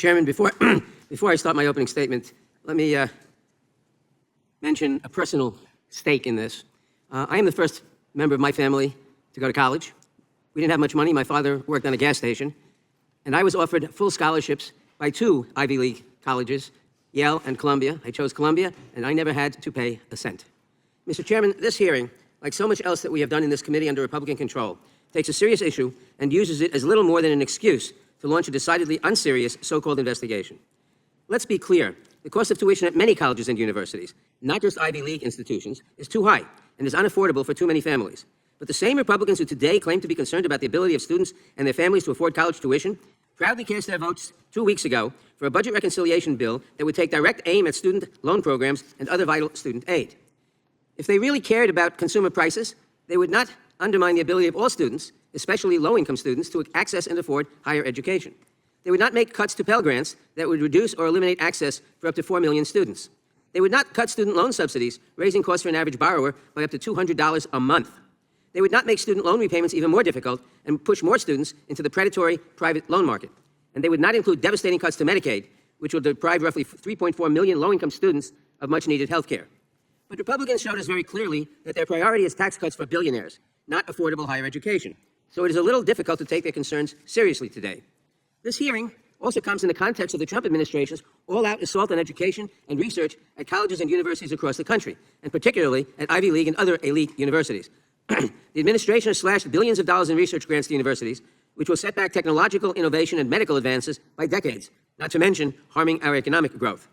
Chairman, before I start my opening statement, let me mention a personal stake in this. I am the first member of my family to go to college. We didn't have much money. My father worked on a gas station, and I was offered full scholarships by two Ivy League colleges, Yale and Columbia. I chose Columbia, and I never had to pay a cent. Mr. Chairman, this hearing, like so much else that we have done in this committee under Republican control, takes a serious issue and uses it as little more than an excuse to launch a decidedly unserious so-called investigation. Let's be clear. The cost of tuition at many colleges and universities, not just Ivy League institutions, is too high and is unaffordable for too many families. But the same Republicans who today claim to be concerned about the ability of students and their families to afford college tuition proudly cast their votes 2 weeks ago for a budget reconciliation bill that would take direct aim at student loan programs and other vital student aid. If they really cared about consumer prices, they would not undermine the ability of all students, especially low-income students, to access and afford higher education. They would not make cuts to Pell Grants that would reduce or eliminate access for up to 4 million students. They would not cut student loan subsidies, raising costs for an average borrower by up to $200 a month. They would not make student loan repayments even more difficult and push more students into the predatory private loan market. And they would not include devastating cuts to Medicaid, which will deprive roughly 3.4 million low-income students of much-needed health care. But Republicans showed us very clearly that their priority is tax cuts for billionaires, not affordable higher education. So it is a little difficult to take their concerns seriously today. This hearing also comes in the context of the Trump administration's all-out assault on education and research at colleges and universities across the country, and particularly at Ivy League and other elite universities. The administration has slashed billions of dollars in research grants to universities, which will set back technological innovation and medical advances by decades, not to mention harming our economic growth.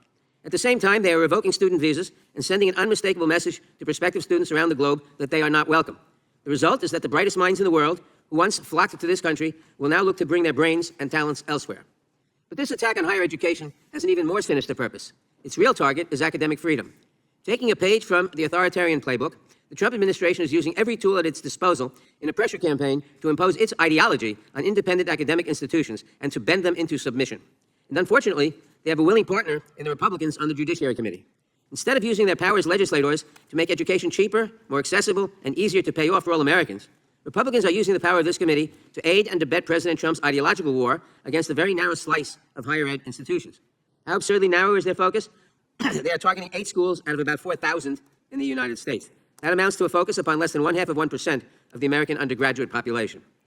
At the same time, they are revoking student visas and sending an unmistakable message to prospective students around the globe that they are not welcome. The result is that the brightest minds in the world, who once flocked to this country, will now look to bring their brains and talents elsewhere. But this attack on higher education has an even more sinister purpose. Its real target is academic freedom. Taking a page from the authoritarian playbook, the Trump administration is using every tool at its disposal in a pressure campaign to impose its ideology on independent academic institutions and to bend them into submission. And unfortunately, they have a willing partner in the Republicans on the Judiciary Committee. Instead of using their power as legislators to make education cheaper, more accessible, and easier to pay off for all Americans, Republicans are using the power of this committee to aid and abet President Trump's ideological war against a very narrow slice of higher ed institutions. How absurdly narrow is their focus? They are targeting 8 schools out of about 4,000 in the United States. That amounts to a focus upon less than 0.5% of the American undergraduate population.